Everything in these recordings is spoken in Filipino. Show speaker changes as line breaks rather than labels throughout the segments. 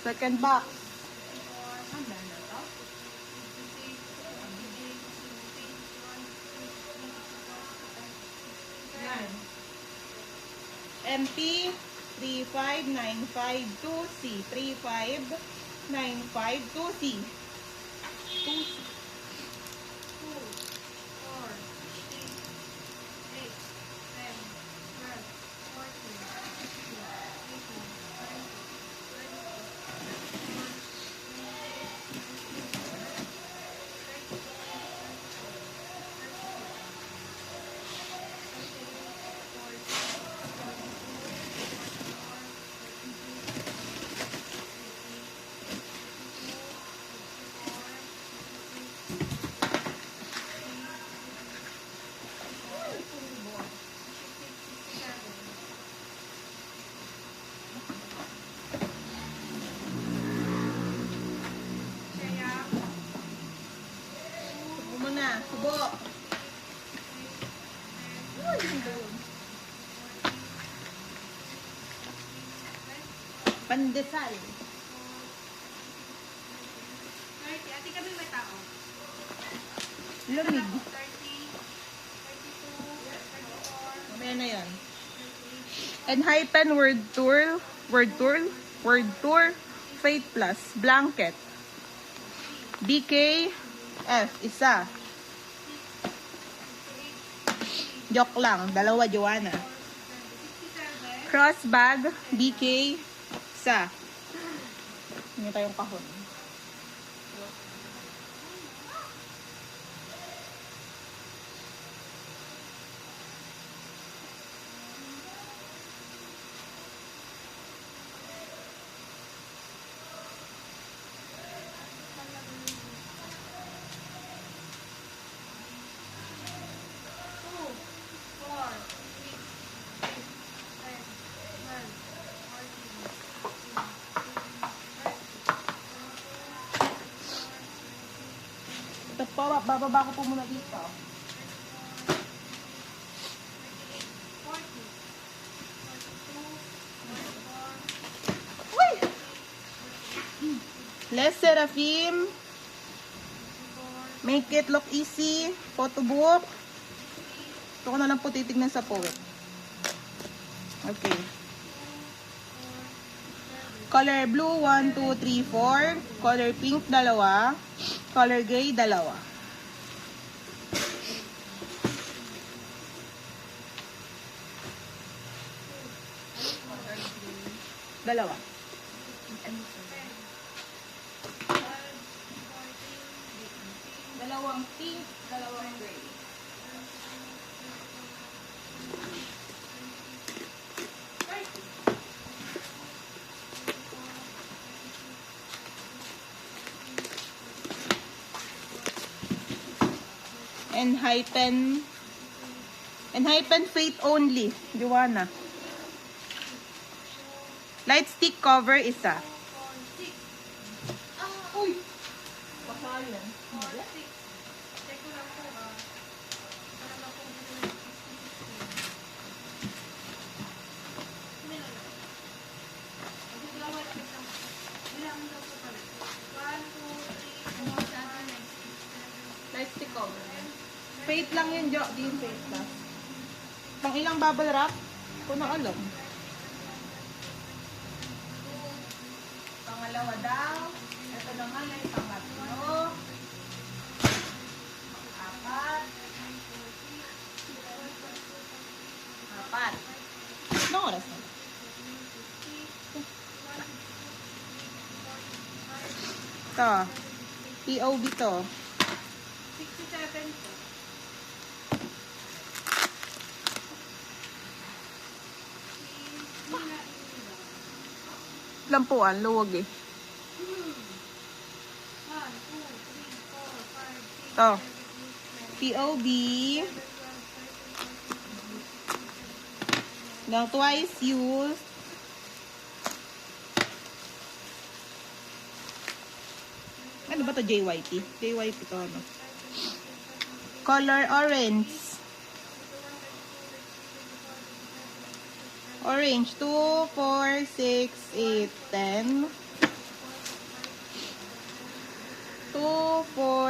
Second box. MP 35952C. 35952C. 2C. Subo. Pandesal.
Ate kami may tao.
Lamig.
30, 32, 34.
Mamaya na yan. Enhypen Word Tour. Faith Plus. Blanket. BKF. Isa. Joke lang. Dalawa, Joanna. Cross bag. BK. Isa. Hindi tayong kahon. Ito po, bababa ko po muna dito. Uy! Les Seraphim. Make it look easy. Photo book. Ito ko na lang po titignan sa poet. Okay. Color blue, 1, 2, 3, 4. Color pink, 2. Color gray, 2. Dalawa. Dalawang pink, dalawang gray. Enhypen Faith Only, Joanna. Light stick cover, isa. Uy! Pasayan.
Check ko lang po. Para lang po
Light stick cover. Faith lang yun, Jo. Di yung Faith lang. Pang ilang bubble wrap? Kung na alam. Pangalawa daw. Ito naman ay pangatlo. Apat. Anong oras na? Ito. POB to.
67 po.
Lampuan, luwag eh.
1, 2, 3, 4, 5, 6,
Ito. POB. Now, twice used. Ano ba to? JYP? JYP to, ano? Color orange. Orange. 2, 4, 6, 8, 10.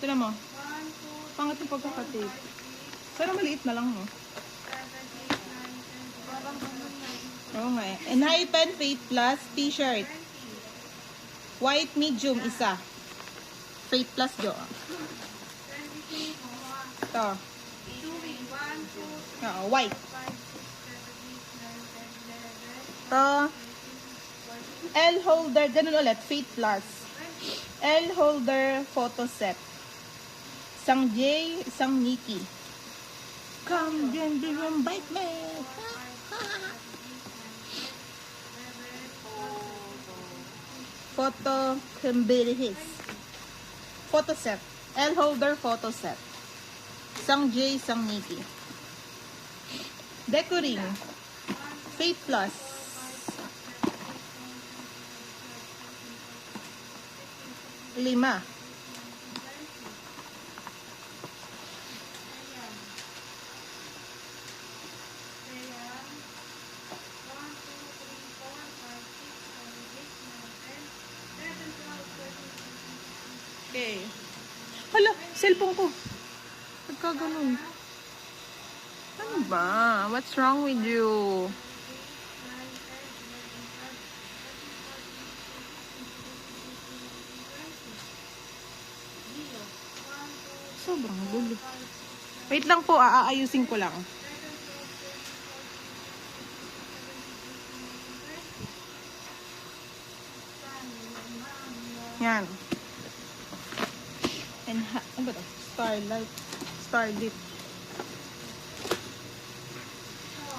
Tignan mo.
1, 2,
Pangat yung pagkakatape. Pero maliit na lang, no?
7, 8, 9, 10, parang ganun na.
Oo nga eh. Enhypen Faith Plus t-shirt.
20,
White medium, isa. Faith Plus, Jo.
23,
Ito.
2 week, 1, 2,
Oo, white.
5, 6, 7, 8, 9, 10, 11,
Ito. L holder, ganun ulit. Faith Plus. L holder photo set. Isang J, isang Nikki. Come, gender, bite me. Photo, his. Photo set. L holder photo set. Isang J, isang Nikki. Decoring. Faith Plus. 5. Okay. Hala, cellphone ko. Nagkaganon. Ano ba? What's wrong with you? Sobrang gulo. Wait lang po, aayusin ko lang. Yan. And ano ba ito? Starlit.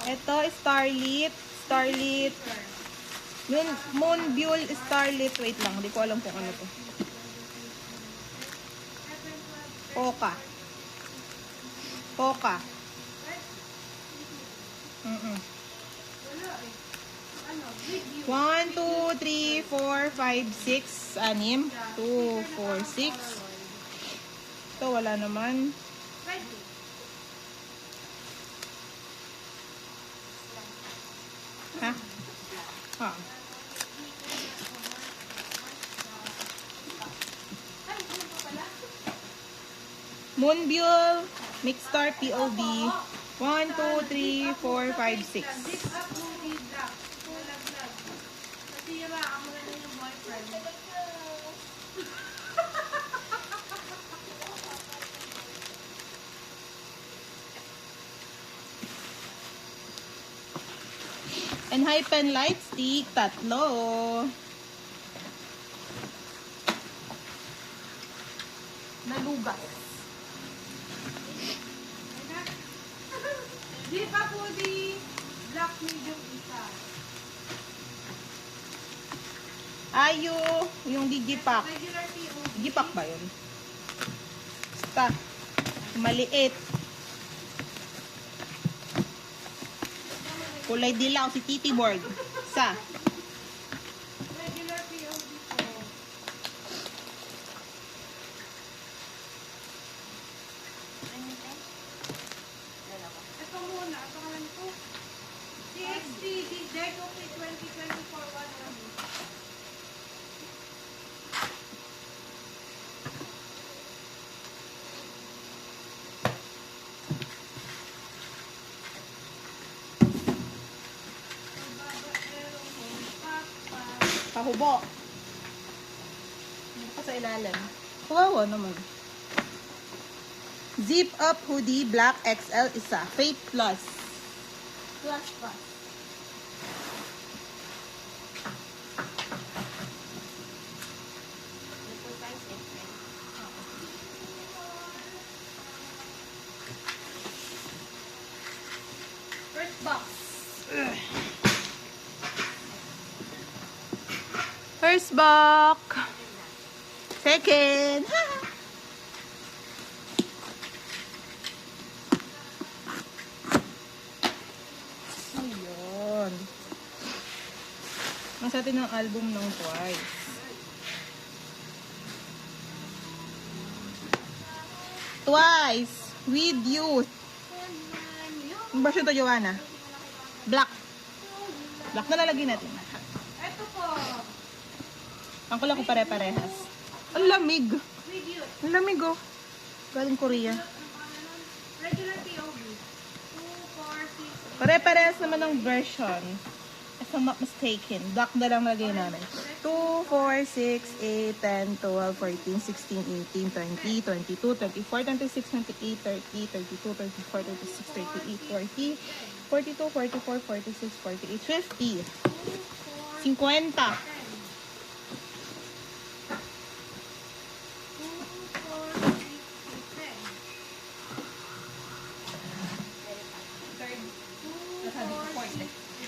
Ito, Starlit. Yun, Moonbull Starlit. Wait lang, hindi ko alam kung ano to. Poca. 1, 2, 3, 4, 5, 6, 6. 2, 4, 6. Ito, wala naman. Ha? Ha? Moonbull, Mixstar POV. 1, 2, 3, 4, 5, 6. And Hypen Light Stick, 3. Nalugas.
Di pa po di black medium isa.
Ayo, yung Digipack.
Regular PO.
Digipack ba yun? Basta. Maliit. Kulay dilaw si Titi Board. Sa.
Regular POD po. Ito muna. Ito ka lang ito. DXT, Deco P2024 1
Pahubo. Ano pa sa ilalim? Kawawa naman. Zip up hoodie, black XL isa. Faith Plus. Plus pa. First box. First box. Second. Ayun. Ang sa atin ng album ng Twice. Twice. With Youth. Ang version to, Joanna? Black. Black na lalagyan natin.
Ito po.
Ang kulang ko pare-parehas. Ang lamig.
With you.
Ang lamig oh. Galing Korea.
Regular POV. 2, 4, 6.
Pare-parehas naman ng version. If I'm not mistaken. Black na lang lagay namin. 2, 4, 6, 8, 10, 12, 14, 16, 18, 20, 22, 24, 26, 28, 30, 32, 34, 36, 38, 40, 42, 44, 46, 48, 50. 50.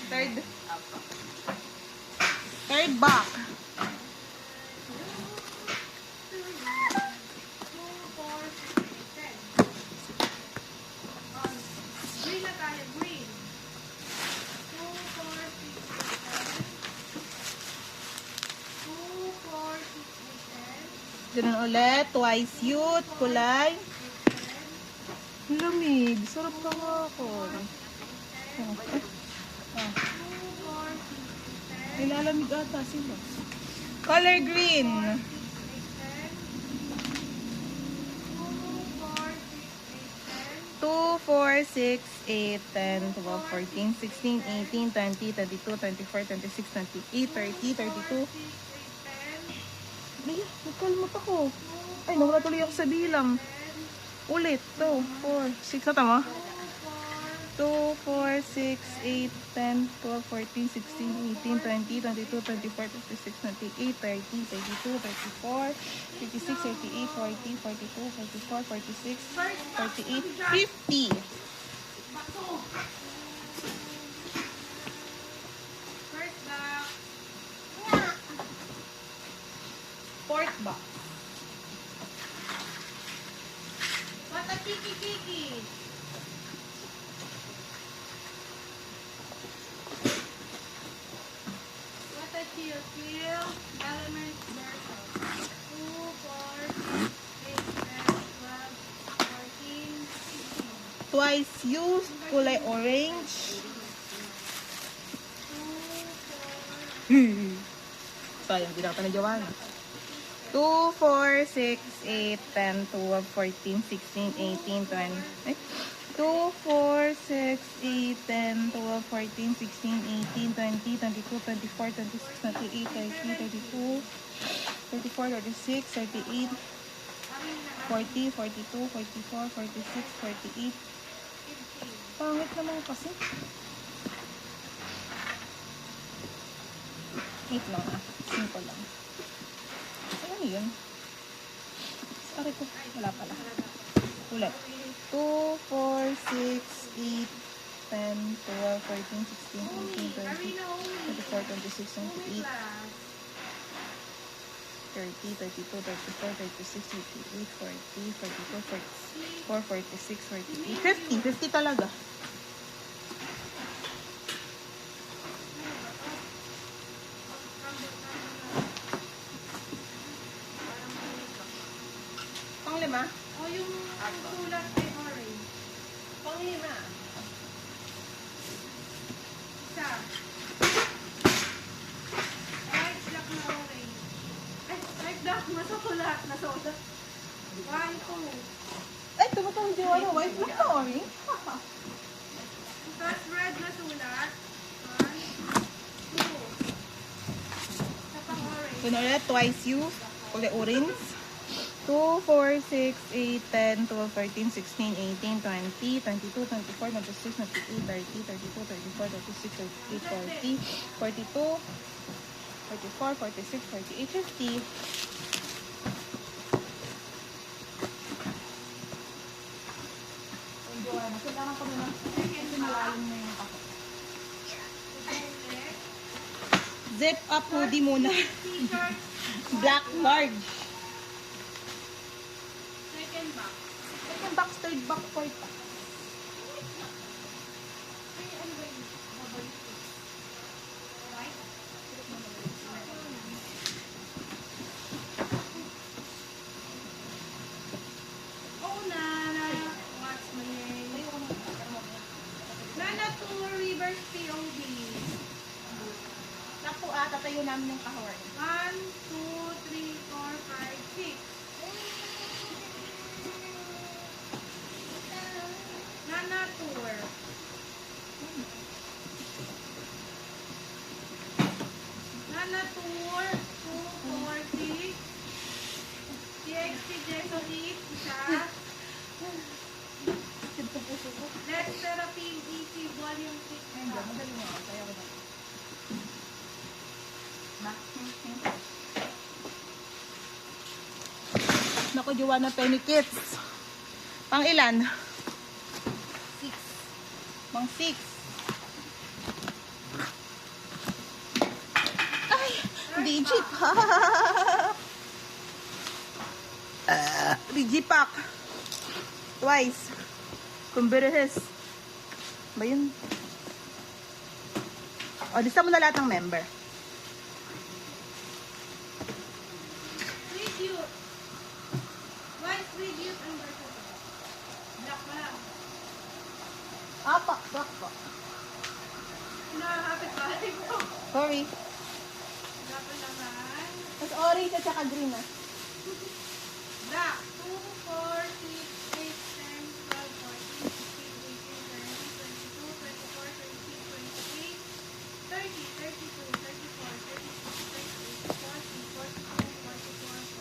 10.
Third box.
Green na tayo. Green. 2, 4, 6, 8, 10. 2, 4, 6, 8, 10.
Ganun ulit. Twice youth. Kulay. Lamig. Sarap ka nga ako. Nilalamig ata sila. Color green. 2, 4, 6, 8, 10, 12, 14, 16, 18, 20, 22, 24, 26, 28, 30, 32. Ay, nagkalmot ako. Ay, nawala tuloy ako sa bilang. Ulit. 2, 4, 6. Ito mo? 2, 4, 6, 8, 10, 12, 14, 16, 18, 20, 22, 24, 26, 28, 30, 32, 34, 36, 38, 40, 42, 44, 46, 48, 50.
First box.
Fourth box.
What a kiki-kiki. What a chill-chill. Element version. 2, 4, 6, 8, 10, 12, 14, 16.
Twice used. Kulay orange.
2, 4,
Sayang, hindi na Joanna. 2, 4, 6, 8, 10, 12, 14, 16, 18, 20. 2, 4, 6, 8, 10, 12, 14, 16, 18, 20, 22, 24, 26, 28, 30, 32, 34, 36, 38, 40, 42, 44, 46, 48. Pangit naman kasi. 8 lang ah. 5 lang. Ano yun? Sorry ko. Wala pala. Ulit. 2, 4, 6, 8, 10, 12, 14, 16, 18, 20, 24, 26, 28, 30, 32, 34, 36, 38, 40, 42, 44, 46, 48, 50. 50 talaga. Pang-5?
O yung sulat ay orange.
Pang-5.
Isa. White, black na orange. Ay, white, black, masukulat, nasulat. 1, 2.
Ay, tumatawag yung ano, white black na orange.
Tapos red na sulat. 1, 2. Sa pang orange.
Yun ulit, twice used. Kulay orange. 2, 4, 6, 8, 10, 12, 13, 16, 18, 20, 22, 24, 26, 28, 30, 32, 34, 36, 38, 40, 42, 44, 46, 48, 50. Kailangan ko na malalim na yung ako. Zip up hoodie muna.
T-shirt.
Black large.
Second box.
Second box, third box, fourth box.
Ay, ano ba yun? Babalik ko. White? Oh, Nana. What's my name? Nana Tour Reverse POV.
Naku tatayo namin yung kahawar.
1, 2, 3, 4, 5, 6. Nana Tour. Nana Tour 240. TXT Jesuit. Isa.
Ito puso ko.
Let's Therapy EP Volume 6.
Ay, hindi. Madali mo ako. Kaya ko na. Naku, Joanna Penny Kits. Pang ilan? 6. Pang 6. Ay, Digipack. Digipack. Twice. Kumbirhes. Ba yun? O, lista mo na lahat ng member.
Review. Tribute and versus. Black mo lang.
Apa, black po.
Nakakapit ba?
Sorry.
Black mo naman.
Mas orange at saka green na.
Black. 2, 4, 6, 8, 10, 12, 14, 15, 18, 19, 20, 21, 22, 23, 24, 25, 26, 27, 28, 29, 30, 31, 32, 33, 34, 35, 36, 37, 38, 39, 40, 41, 42, 43, 44, 45,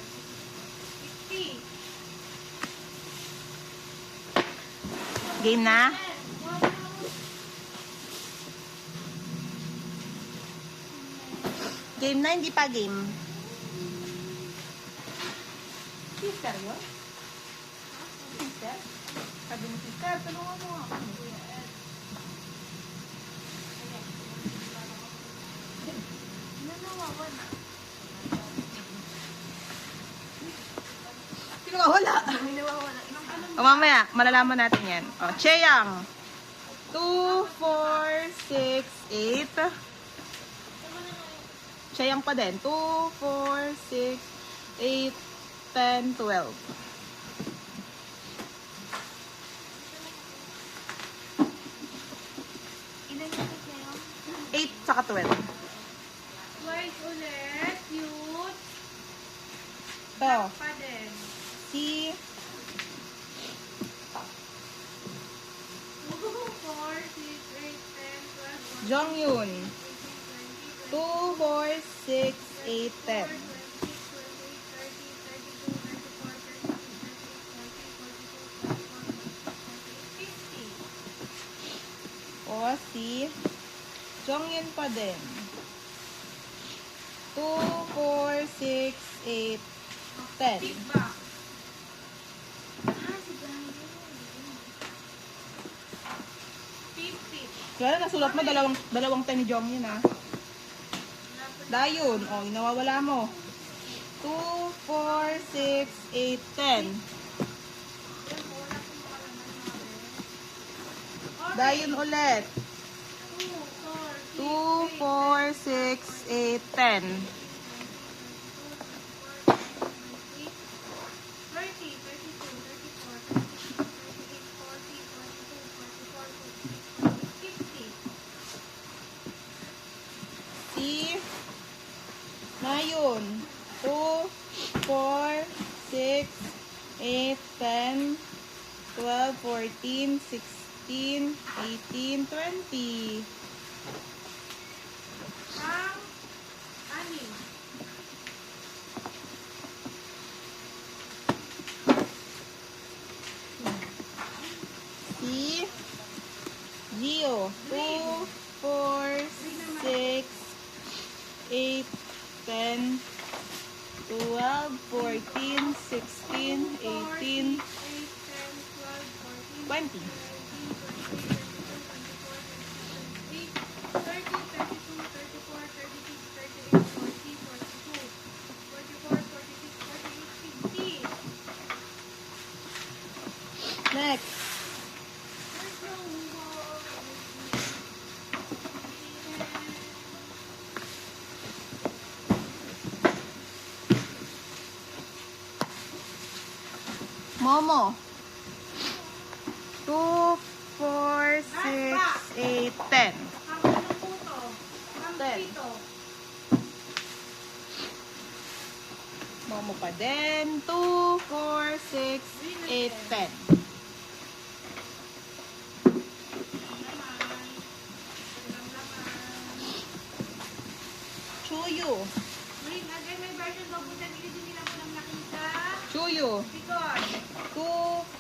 46, 50.
Game na? Game na, hindi pa game. Sister yun? Sister? Sabi mo sister, tulungan mo ako. Sino wala? O mamaya, malalaman natin yan. O, Cheyang. 2, 4, 6, 8. Cheyang pa din. 2, 4, 6, 8, 10, 12.
Ilan yung pick na yun?
8 saka 12.
Twice ulit. Cute.
Ito.
Pa din.
Si
2, 4, 6, 8, 10, 12, 14,
Jongyun.
15, 20,
2, 4, 6, 8, 10.
50.
O, si Jongyun pa din. 2, 4, 6, 8, 10.
Feedback.
Kaya nasulat mo, dalawang 10 ni Jongyun, ha? Dayon. O, nawawala mo. 2, 4, 6, 8, 10. Dayon ulit. 2, 4, 6, 8, 10.
30, 32, 34, 35, 36, 47, 48, 49, 50.
Si Nayon. 2, 4, 6, 8, 10, 12, 14, 16, 18, 20.
Ang anim.
Si Gio. 2, 4, 6, 8, 10, 12, 14, 16, 18, 20.
30, 32, 34, 35, 36, 37, 38, 40, 42, 43, 44, 45, 46, 47, 48, 49, 50.
Next. Momo. 2, 4, 6, 8, 10.
Ang anong puto? Ang
10.
pito.
Momo pa din. 2, 4, 6, 8, 10.
Laman. Ilang laman.
Chuyu.
Green, again, may version daw po dyan. Hindi nila po lang nakita.
Chuyu.
Pikon.
2,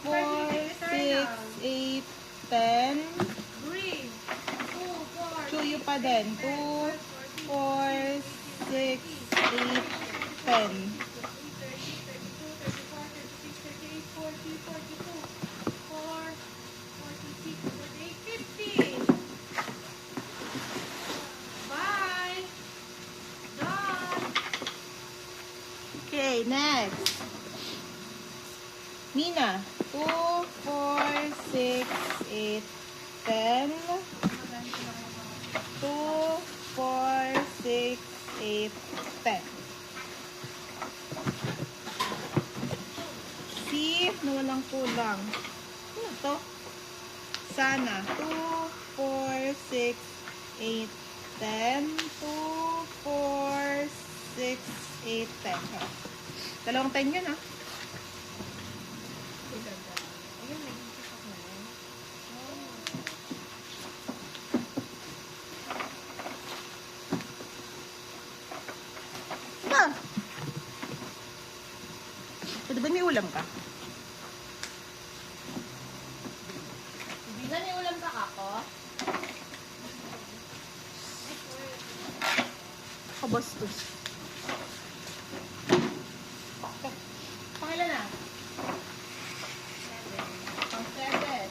4, 6, 8, 10.
Green. 2, 4,
Chuyu pa din. 2, 4, 6, 8, 10.
50. Bye. Done.
Okay, next. Mina. 2, 4, 6, 8, 10. 2, 4, 6, 8, 10. Si na walang kulang. Ano to? Sana. 2, 4, 6, 8, 10. 2, 4, 6, 8, 10. Dalawang 10 yun, ah.
Ayun, nag-iisip na rin.
Ah! Pwede ba may ulam ka?
Hindi na may ulam ka ako.
Kabastos.
Pangilan na?
Pang 7.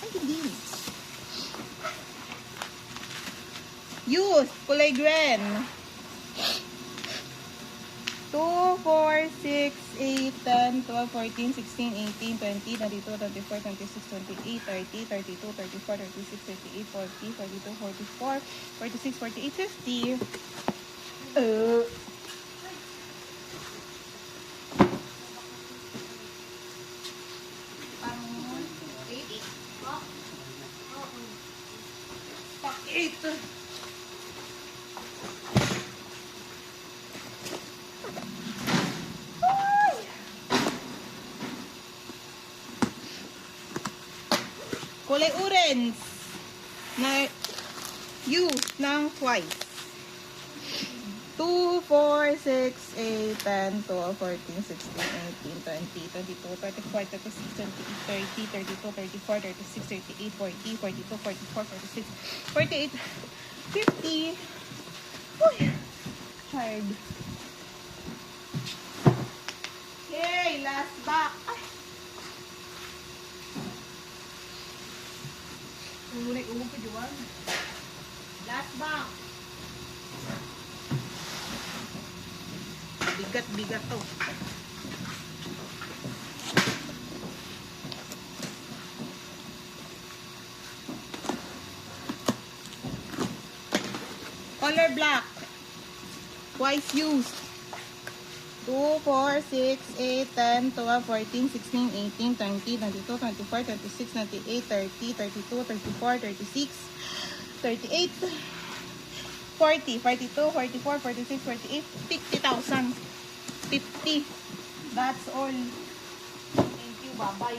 Ay, hindi. Youth, kulay green. 2, 4, 6, 8, 10, 12, 14, 16, 18, 20, 22, 24, 26, 28, 30, 32, 34, 36, 38, 40, 42, 44, 46, 48, 50. Pang 8. Pang 8. Kulay orange na U ng twice. 2, 4, 6, 8, 10, 12, 14, 16, 18, 20, 22, 24, 36, 28, 30, 32, 34, 36, 38, 40, 42, 44, 46, 48, 50. Uy! Hard. Okay, last back. Ay! Umulit pa diwan. Last back. Bigat to. Color black. Twice used. 2, 4, 6, 8, 10, 12, 14, 16, 18, 20, 22, 24, 26, 28, 30, 32, 34, 36, 38, 40, 42, 44, 46, 48, 50,000. 50. That's all. Thank you. Bye-bye.